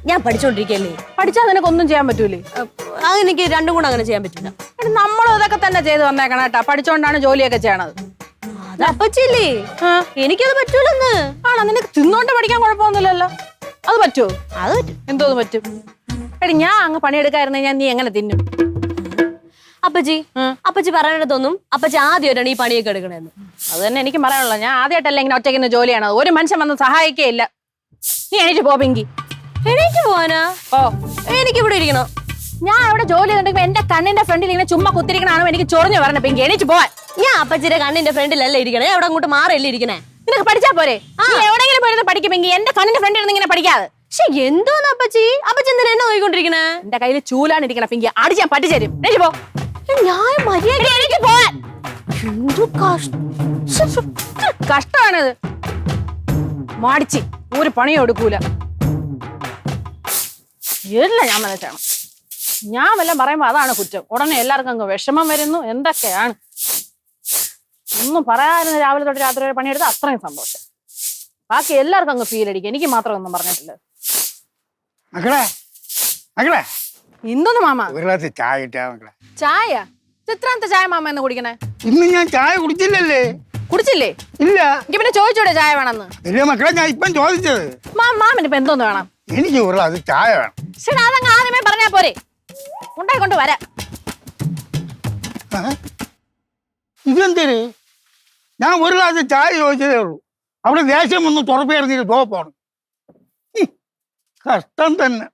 ഞാൻ പഠിച്ചോണ്ടിരിക്കല്ലേ. പഠിച്ചാൽ നിനക്കൊന്നും ചെയ്യാൻ പറ്റൂലേ? എനിക്ക് രണ്ടും കൂടെ അങ്ങനെ ചെയ്യാൻ പറ്റില്ല. നമ്മളും അതൊക്കെ തന്നെ ചെയ്ത് വന്നേക്കണം കേട്ടാ. പഠിച്ചോണ്ടാണ് ജോലിയൊക്കെ ചെയ്യണത്. അപ്പച്ചില്ലേ എനിക്കത് പറ്റൂലെന്ന്. ആണോ? നിനക്ക് തിന്നോണ്ട് പഠിക്കാൻ കുഴപ്പമൊന്നുമില്ലല്ലോ. അത് പറ്റുമോ? അത് പറ്റും. എന്തോന്ന് പറ്റും? എടി ഞാൻ അങ്ങ് പണിയെടുക്കായിരുന്നെ ഞാൻ നീ എങ്ങനെ തിന്നും? അപ്പച്ചി അപ്പച്ചി പറയണതൊന്നും അപ്പച്ചി ആദ്യമായിട്ടാണ് ഈ പണിയൊക്കെ എടുക്കണേന്ന്. അത് തന്നെ എനിക്ക് പറയാനുള്ളത്. ഞാൻ ആദ്യമായിട്ടല്ല ഇങ്ങനെ ഒറ്റയ്ക്കുന്ന ജോലിയാണ്. ഒരു മനുഷ്യൻ വന്ന് സഹായിക്കുകയില്ല. നീ എണീറ്റ് പോ പിങ്കി. എണീറ്റ് പോവാനാ? ഓ, എനിക്ക് ഇവിടെ ഇരിക്കണം. ഞാൻ അവിടെ ജോലി ചെയ്തിട്ടുണ്ടെങ്കിൽ എന്റെ കണ്ണിന്റെ ഫ്രണ്ടിൽ ഇങ്ങനെ ചുമ്മാ കുത്തിരിക്കണാണോ എനിക്ക് ചൊറിഞ്ഞു വരണ പിങ്കി. എണീറ്റ് പോവാൻ. ഞാൻ അപ്പച്ചിയുടെ കണ്ണിന്റെ ഫ്രണ്ടിലല്ലേ ഇരിക്കണേ, അവിടെ അങ്ങോട്ട് മാറല്ലേ ഇരിക്കണേ. നിനക്ക് പഠിച്ചാ പോരെ? നീ എവിടെയെങ്കിലും പോയിരുന്ന് പഠിക്കുമെങ്കിൽ എന്റെ കണ്ണിന്റെ ഫ്രണ്ടിൽ നിന്ന് ഇങ്ങനെ പഠിക്കാതെ. പക്ഷെ എന്തോന്ന് അപ്പച്ചി അപ്പച്ചി എന്തിനാ എന്നെ നോക്കിക്കൊണ്ടിരിക്കണേ? എന്റെ കയ്യിൽ ചൂലാണ് ഇരിക്കണ പിങ്കി. അടിച്ചാൻ പറ്റിച്ചേരും. എണീറ്റ് പോ. ഞാൻ മര്യാദ എനിക്ക് പോവാൻ. എന്തു കഷ്ടമാണിത്. മാടിച്ച് ഒരു പണിയും എടുക്കൂല. ഇല്ല ഞാൻ മനസ്സിലാണ്. ഞാൻ വല്ലതും പറയുമ്പോ അതാണ് കുറ്റം. ഉടനെ എല്ലാവർക്കും അങ്ങ് വിഷമം വരുന്നു. എന്തൊക്കെയാണ് ഒന്നും പറയാതിരുന്ന രാവിലെ തൊട്ട് രാത്രി വരെ പണിയെടുത്ത് അത്രയും സന്തോഷം. ബാക്കി എല്ലാവർക്കും അങ്ങ് ഫീൽ അടിക്കും. എനിക്ക് മാത്രം ഒന്നും പറഞ്ഞിട്ടില്ല. മക്കളെ മക്കളെ എന്തോന്ന് മാമ? ഒരു ഗ്ലാസ് ചായ കിട്ടിയാ മക്കളെ. ചായ? എത്രാമത്തെ ചായ മാമ എന്ന് കുടിക്കണേ? ഇന്ന് ഞാൻ ചായ കുടിച്ചില്ലല്ലേ? കുടിച്ചില്ലേ? ഇല്ല. എനിക്ക് പിന്നെ ചോദിച്ചൂടെ ചായ വേണമെന്ന്? ഇല്ല മക്കളെ, ഞാൻ ഇപ്പം ചോദിച്ചത്. മാമന് ഇപ്പൊ എന്തോന്ന് വേണം? എനിക്ക് ഒരു ഗ്ലാസ് ചായ വേണം. ശരി, അതങ്ങ് ആദ്യമേ പറഞ്ഞാ പോരെ. ഉണ്ടായിക്കൊണ്ട് വരാം. ഇതെന്തേര്? ഞാൻ ഒരു ഗ്ലാസ് ചായ ചോദിച്ചതേ ഉള്ളൂ. അവിടെ ദേഷ്യം ഒന്ന് തുറപ്പേറിഞ്ഞിട്ട് പോകണം. കഷ്ടം തന്നെ.